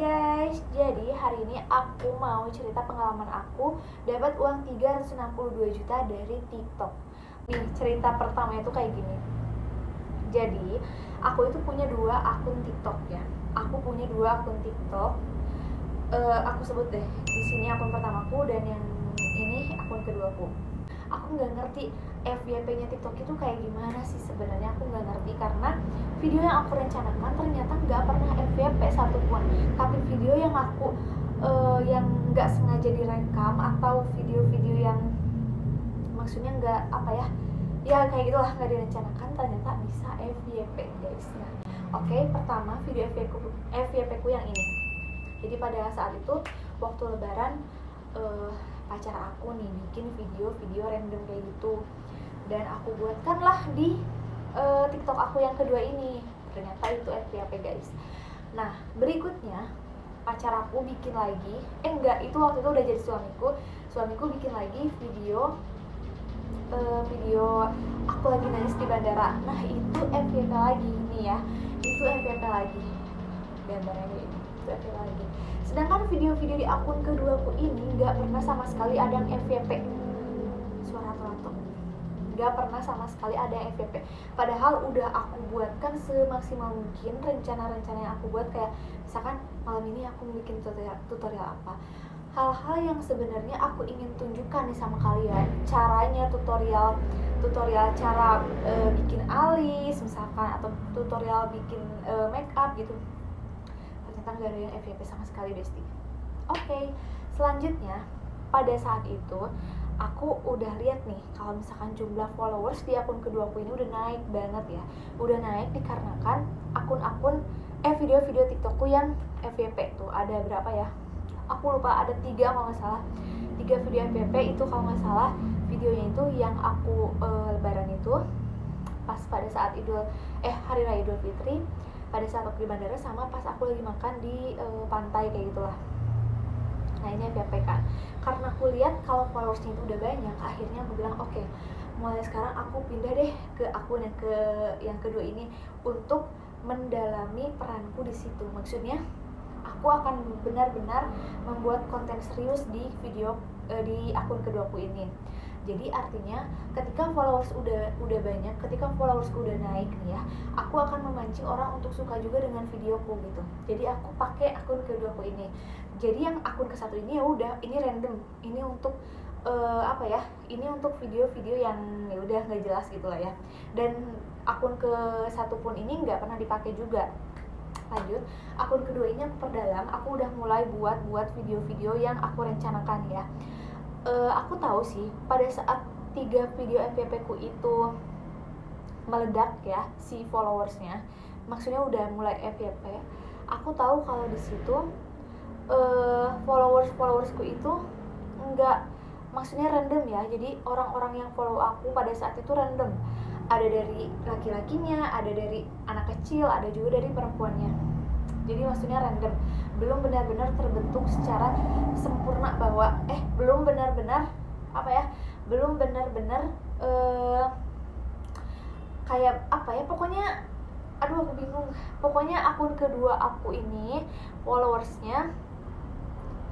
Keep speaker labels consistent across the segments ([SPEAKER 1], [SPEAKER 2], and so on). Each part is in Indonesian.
[SPEAKER 1] guys, jadi hari ini aku mau cerita pengalaman aku dapat uang 362 juta dari TikTok. Nih, cerita pertama itu kayak gini. Jadi, aku itu punya dua akun TikTok ya. Aku punya dua akun TikTok. Aku sebut deh, di sini akun pertamaku dan yang ini akun keduaku. Aku nggak ngerti FYP-nya TikTok itu kayak gimana sih sebenarnya. Aku nggak ngerti karena video yang aku rencanakan ternyata nggak pernah FYP satupun. Tapi video yang aku yang nggak sengaja direkam atau video-video yang maksudnya nggak ya kayak gitulah, nggak direncanakan, ternyata bisa FYP guys. Nah, oke, pertama video FYP ku yang ini. Jadi pada saat itu waktu lebaran pacar aku nih bikin video random kayak gitu dan aku buatkanlah di TikTok aku yang kedua ini. Ternyata itu FYP guys. Nah, berikutnya pacar aku bikin lagi, itu waktu itu udah jadi suamiku bikin lagi video aku lagi nangis di bandara. Nah, itu FYP lagi nih ya, itu FYP lagi gambarnya ini, itu FYP lagi. Sedangkan video-video di akun keduaku ini nggak pernah sama sekali ada yang FYP. Suara telepon. Nggak pernah sama sekali ada yang FYP. Padahal udah aku buatkan semaksimal mungkin rencana-rencana yang aku buat, kayak misalkan malam ini aku bikin tutorial apa. Hal-hal yang sebenarnya aku ingin tunjukkan nih sama kalian. Caranya tutorial cara bikin alis misalkan, atau tutorial bikin make up gitu. Ternyata nggak ada yang FYP sama sekali besti. Oke, selanjutnya pada saat itu aku udah lihat nih kalau misalkan jumlah followers di akun keduaku ini udah naik banget ya. Udah naik dikarenakan akun-akun video-video TikTokku yang FYP tuh ada berapa ya? Aku lupa, ada 3 kalau nggak salah. 3 video FYP itu kalau nggak salah. Videonya itu yang aku lebaran itu pas pada saat hari raya Idul Fitri, pada saat aku di bandara, sama pas aku lagi makan di pantai kayak gitulah. Nah, ini FYP kan. Karena aku lihat kalau followersnya itu udah banyak, akhirnya aku bilang oke, mulai sekarang aku pindah deh ke akun yang kedua ini untuk mendalami peranku di situ. Maksudnya aku akan benar-benar membuat konten serius di di akun keduaku ini. Jadi artinya ketika followers udah banyak, ketika followersku udah naik nih ya, aku akan memancing orang untuk suka juga dengan videoku gitu. Jadi aku pakai akun keduaku ini. Jadi yang akun ke satu ini ya udah, ini random, ini untuk ini untuk video-video yang ya udah nggak jelas gitu lah ya. Dan akun ke satu pun ini nggak pernah dipakai juga. Lanjut, akun kedua ini aku perdalam, aku udah mulai buat video-video yang aku rencanakan ya. Aku tahu sih pada saat 3 video FYP ku itu meledak ya si followersnya, maksudnya udah mulai FYP, aku tahu kalau di situ followersku itu enggak, maksudnya random ya. Jadi orang-orang yang follow aku pada saat itu random, ada dari laki-lakinya, ada dari anak kecil, ada juga dari perempuannya. Jadi maksudnya random, belum benar-benar terbentuk secara sempurna bahwa belum benar-benar pokoknya aduh aku bingung. Pokoknya akun kedua aku ini followersnya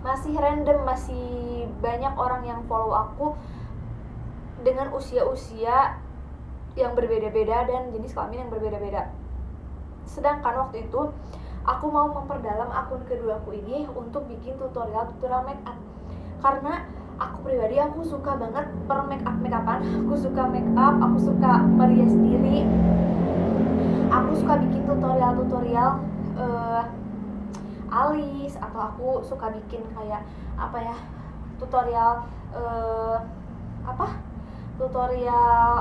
[SPEAKER 1] masih random, masih banyak orang yang follow aku dengan usia-usia yang berbeda-beda dan jenis kelamin yang berbeda-beda. Sedangkan waktu itu aku mau memperdalam akun keduaku ini untuk bikin tutorial make up. Karena aku pribadi, aku suka banget make upan, aku suka make up, aku suka merias diri, aku suka bikin tutorial alis, atau aku suka bikin kayak tutorial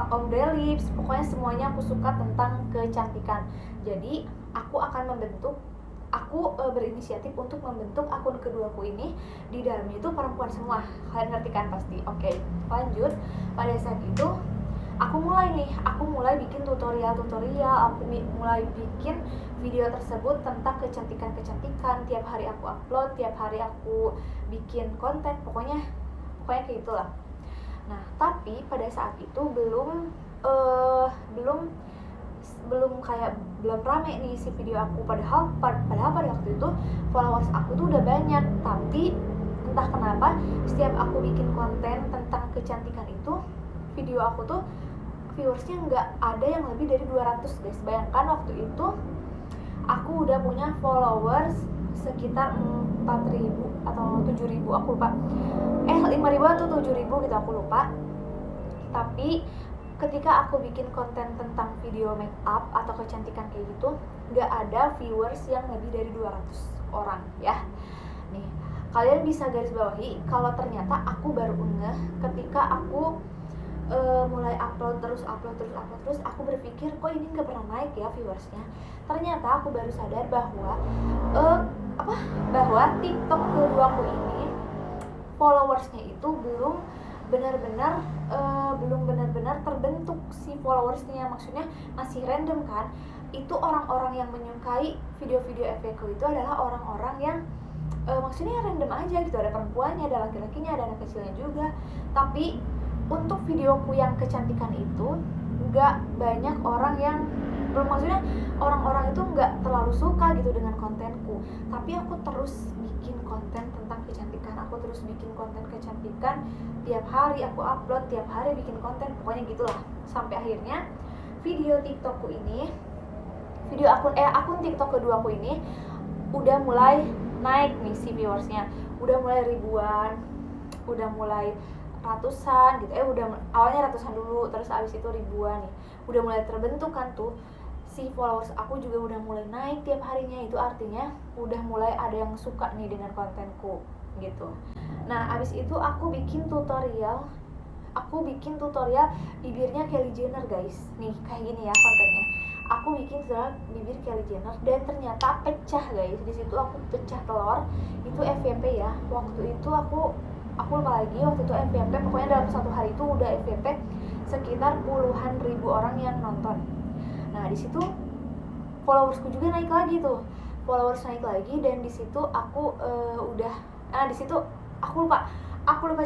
[SPEAKER 1] ombre lips. Pokoknya semuanya aku suka tentang kecantikan. Jadi aku berinisiatif untuk membentuk akun keduaku ini. Di dalamnya itu perempuan semua, kalian ngerti kan pasti. Oke, lanjut. Pada saat itu aku mulai bikin tutorial, aku mulai bikin video tersebut tentang kecantikan. Tiap hari aku upload, tiap hari aku bikin konten, pokoknya kayak gitulah. Nah, tapi pada saat itu belum belum rame nih si video aku, padahal pada waktu itu followers aku tuh udah banyak. Tapi entah kenapa setiap aku bikin konten tentang kecantikan itu, video aku tuh viewersnya nggak ada yang lebih dari 200 guys. Bayangkan waktu itu aku udah punya followers sekitar 4.000 atau 7.000, aku lupa, 5.000 atau 7.000 gitu, aku lupa. Tapi ketika aku bikin konten tentang video make up atau kecantikan kayak gitu, nggak ada viewers yang lebih dari 200 orang ya. Nih, kalian bisa garis bawahi kalau ternyata aku baru ngeh ketika aku mulai upload terus, aku berpikir kok ini nggak pernah naik ya viewersnya. Ternyata aku baru sadar bahwa bahwa TikTok keduaku ini followersnya itu belum benar-benar terbentuk si followersnya, maksudnya masih random kan. Itu orang-orang yang menyukai video-video FVK itu adalah orang-orang yang maksudnya random aja gitu, ada perempuannya, ada laki-lakinya, ada anak kecilnya juga. Tapi untuk videoku yang kecantikan itu nggak banyak orang yang maksudnya orang-orang itu nggak terlalu suka gitu dengan kontenku. Tapi aku terus bikin konten tentang kecantikan, aku terus bikin konten kecantikan, tiap hari aku upload, tiap hari bikin konten, pokoknya gitulah. Sampai akhirnya video TikTokku ini, akun TikTok keduaku ini udah mulai naik nih si viewersnya, udah mulai ribuan, udah mulai ratusan gitu, awalnya ratusan dulu, terus abis itu ribuan nih, udah mulai terbentuk kan tuh si followers aku juga udah mulai naik tiap harinya. Itu artinya udah mulai ada yang suka nih dengan kontenku gitu. Nah abis itu aku bikin tutorial bibirnya Kylie Jenner guys. Nih kayak gini ya kontennya, aku bikin tutorial bibir Kylie Jenner dan ternyata pecah guys. Di situ aku pecah telur, itu FYP ya. Waktu itu aku lupa lagi waktu itu FYP, pokoknya dalam satu hari itu udah FYP sekitar puluhan ribu orang yang nonton. Nah di situ followersku juga naik lagi tuh, dan di situ aku di situ aku lupa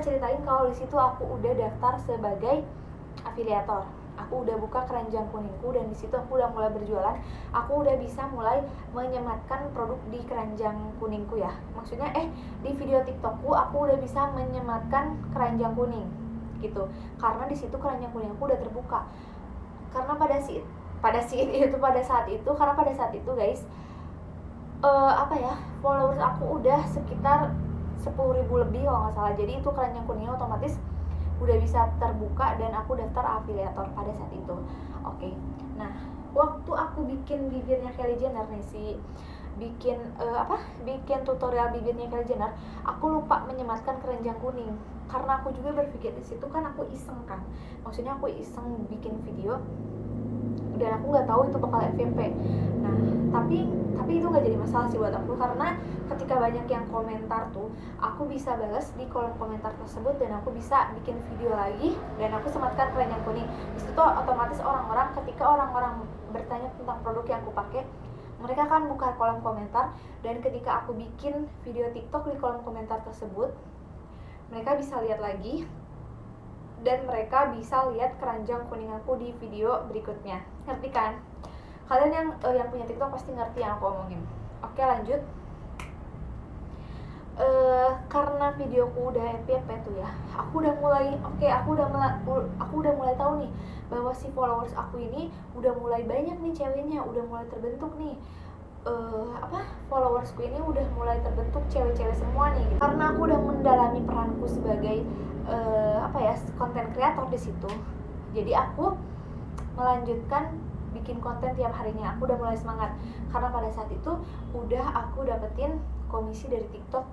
[SPEAKER 1] ceritain kalau di situ aku udah daftar sebagai afiliator. Aku udah buka keranjang kuningku dan di situ aku udah mulai berjualan. Aku udah bisa mulai menyematkan produk di keranjang kuningku ya. Maksudnya di video TikTokku aku udah bisa menyematkan keranjang kuning gitu. Karena di situ keranjang kuningku udah terbuka. Karena pada saat itu guys, followers aku udah sekitar 10.000 lebih kalau nggak salah. Jadi itu keranjang kuningnya otomatis udah bisa terbuka dan aku daftar afiliator pada saat itu. Oke. Nah, waktu aku bikin bibirnya Kylie Jenner nih bikin tutorial bibirnya Kylie Jenner, aku lupa menyematkan keranjang kuning. Karena aku juga berpikir di situ kan aku iseng kan. Maksudnya aku iseng bikin video dan aku nggak tahu itu bakal FYP. Nah, tapi itu nggak jadi masalah sih buat aku, karena ketika banyak yang komentar tuh, aku bisa balas di kolom komentar tersebut dan aku bisa bikin video lagi dan aku sematkan keranjang kuning. Di situ otomatis ketika orang-orang bertanya tentang produk yang aku pakai, mereka akan buka kolom komentar, dan ketika aku bikin video TikTok di kolom komentar tersebut, mereka bisa lihat lagi dan mereka bisa lihat keranjang kuning aku di video berikutnya. Ngerti kan? Kalian yang punya TikTok pasti ngerti yang aku omongin. Oke, lanjut. Karena videoku udah FYP tuh ya, aku udah mulai tahu nih bahwa si followers aku ini udah mulai banyak nih ceweknya, udah mulai terbentuk nih. Followersku ini udah mulai terbentuk cewek-cewek semua nih gitu. Karena aku udah mendalami peranku sebagai konten kreator di situ, jadi aku melanjutkan bikin konten tiap harinya. Aku udah mulai semangat karena pada saat itu udah aku dapetin komisi dari TikTok.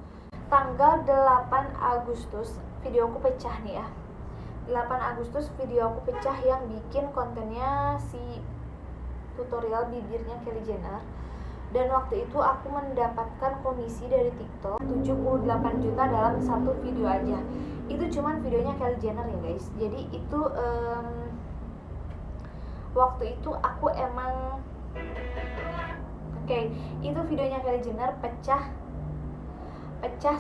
[SPEAKER 1] Tanggal 8 Agustus videoku pecah nih ya. 8 Agustus videoku pecah yang bikin kontennya si tutorial bibirnya Kylie Jenner. Dan waktu itu aku mendapatkan komisi dari TikTok 78 juta dalam satu video aja. Itu cuman videonya Kylie Jenner ya guys. Jadi itu waktu itu aku emang itu videonya Kylie Jenner pecah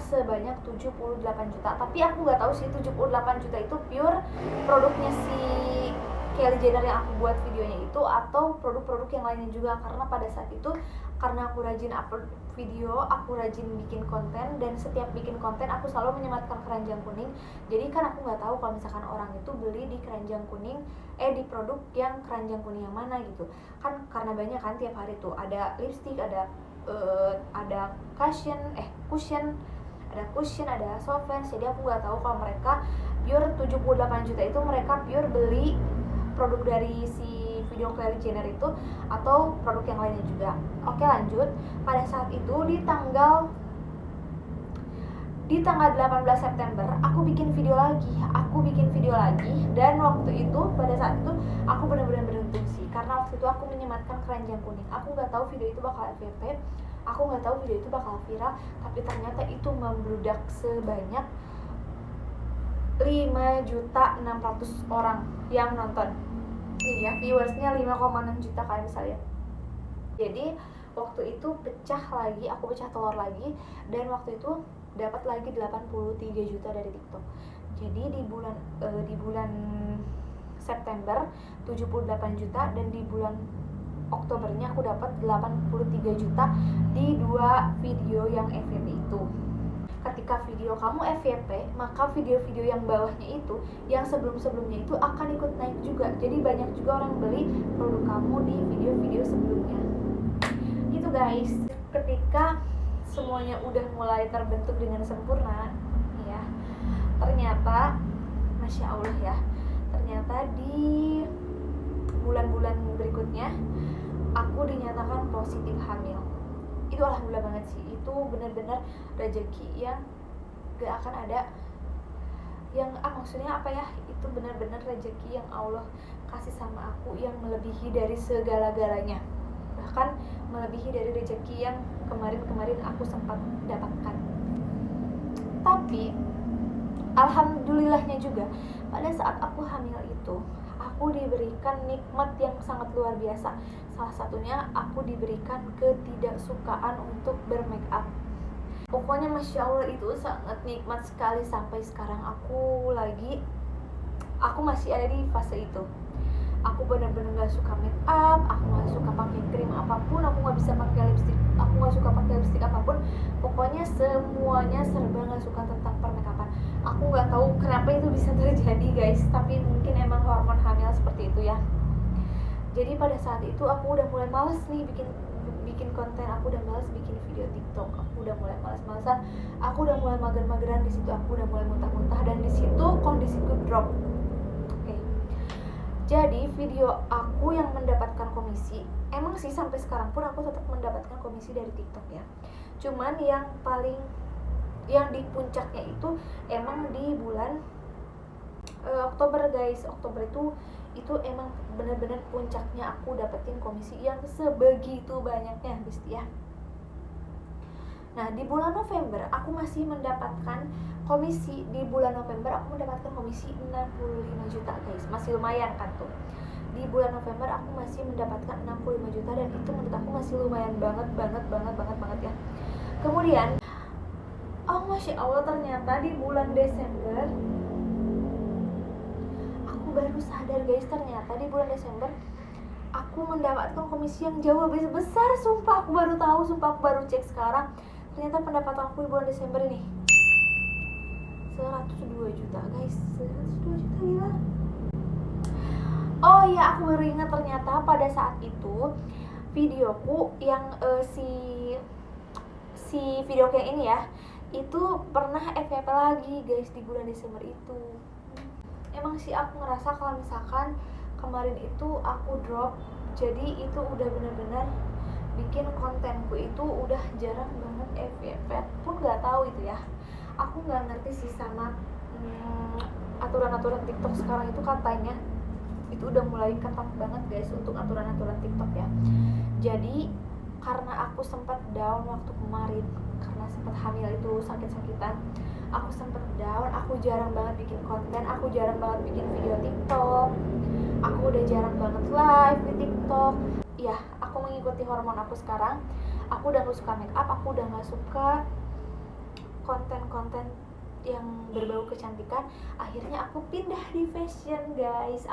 [SPEAKER 1] sebanyak 78 juta. Tapi aku nggak tahu sih 78 juta itu pure produknya si Kylie Jenner yang aku buat videonya itu atau produk-produk yang lainnya juga, karena pada saat itu karena aku rajin upload video, aku rajin bikin konten, dan setiap bikin konten aku selalu menyematkan keranjang kuning. Jadi kan aku nggak tahu kalau misalkan orang itu beli di keranjang kuning, di produk yang keranjang kuning yang mana gitu kan, karena banyak kan tiap hari tuh ada lipstick, ada cushion, ada softbands. Jadi aku nggak tahu kalau mereka pure 78 juta itu mereka pure beli produk dari si video Kylie Jenner itu atau produk yang lainnya juga. Oke, lanjut. Pada saat itu di tanggal 18 September aku bikin video lagi, dan waktu itu pada saat itu aku benar-benar beruntung sih, karena waktu itu aku menyematkan keranjang kuning. Aku nggak tahu video itu bakal FYP, aku nggak tahu video itu bakal viral, tapi ternyata itu membludak sebanyak 5.600.000 orang yang nonton. Iya, viewersnya 5,6 juta kalian bisa lihat. Jadi waktu itu aku pecah telur lagi, dan waktu itu dapat lagi 83 juta dari TikTok. Jadi di bulan September 78 juta, dan di bulan Oktobernya aku dapat 83 juta di 2 video yang FYP itu. Ketika video kamu FYP, maka video-video yang bawahnya itu, yang sebelum-sebelumnya itu akan ikut naik juga. Jadi banyak juga orang beli produk kamu di video-video sebelumnya. Gitu guys. Ketika semuanya udah mulai terbentuk dengan sempurna, ya, ternyata, masya Allah ya, ternyata di bulan-bulan berikutnya aku dinyatakan positif hamil. Itu alhamdulillah banget sih, itu benar-benar rezeki yang gak akan ada, yang maksudnya apa ya, itu benar-benar rezeki yang Allah kasih sama aku, yang melebihi dari segala-galanya, bahkan melebihi dari rezeki yang kemarin-kemarin aku sempat dapatkan. Tapi alhamdulillahnya juga pada saat aku hamil itu aku diberikan nikmat yang sangat luar biasa. Salah satunya aku diberikan ketidaksukaan untuk bermake up. Pokoknya masya Allah itu sangat nikmat sekali. Sampai sekarang aku masih ada di fase itu. Aku benar-benar gak suka make up, aku gak suka pakai krim apapun, aku gak bisa pakai lipstick, aku gak suka pakai lipstick apapun. Pokoknya semuanya serba gak suka tentang permakeupan. Aku gak tahu kenapa itu bisa terjadi guys, tapi mungkin emang hormon hamil seperti itu ya. Jadi pada saat itu aku udah mulai males nih bikin konten, aku udah males bikin video TikTok, aku udah mulai males-malesan, aku udah mulai mager-mageran di situ, aku udah mulai muntah-muntah, dan di situ kondisiku drop. Jadi video aku yang mendapatkan komisi, emang sih sampai sekarang pun aku tetap mendapatkan komisi dari TikTok ya. Cuman yang di puncaknya itu emang di bulan Oktober guys. Oktober itu emang benar-benar puncaknya aku dapetin komisi yang sebegitu banyaknya Besti ya. Nah di bulan November aku masih mendapatkan komisi, di bulan November aku mendapatkan komisi 65 juta guys, masih lumayan kan tuh. Di bulan November aku masih mendapatkan 65 juta, dan itu menurut aku masih lumayan banget ya. Kemudian masya Allah, ternyata di bulan Desember aku baru sadar guys, ternyata di bulan Desember aku mendapatkan komisi yang jauh lebih besar. Sumpah aku baru tahu, sumpah aku baru cek sekarang. Ternyata pendapatan aku di bulan Desember ini 102 juta guys, 102 juta gila. Oh iya, aku baru ingat ternyata pada saat itu videoku yang si video yang ini ya, itu pernah FYP lagi guys di bulan Desember itu. Emang sih aku ngerasa kalau misalkan kemarin itu aku drop, jadi itu udah benar-benar bikin kontenku itu udah jarang banget FYP pun, nggak tahu itu ya. Aku nggak ngerti sih sama aturan-aturan TikTok sekarang itu, katanya itu udah mulai ketat banget guys untuk aturan-aturan TikTok ya. Jadi karena aku sempat down waktu kemarin, karena sempat hamil itu sakit-sakitan, aku sempat down, aku jarang banget bikin konten, aku jarang banget bikin video TikTok, aku udah jarang banget live di TikTok. Ya, aku mengikuti hormon aku sekarang. Aku udah gak suka make up, aku udah gak suka konten-konten yang berbau kecantikan. Akhirnya aku pindah di fashion guys,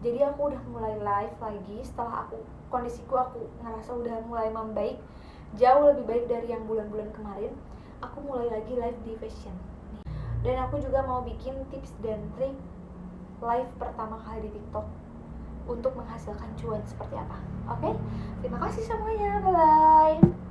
[SPEAKER 1] jadi aku udah mulai live lagi setelah kondisiku aku ngerasa udah mulai membaik, jauh lebih baik dari yang bulan-bulan kemarin. Aku mulai lagi live di fashion nih. Dan aku juga mau bikin tips dan trik live pertama kali di TikTok untuk menghasilkan cuan seperti apa. Oke? Terima kasih semuanya, bye bye.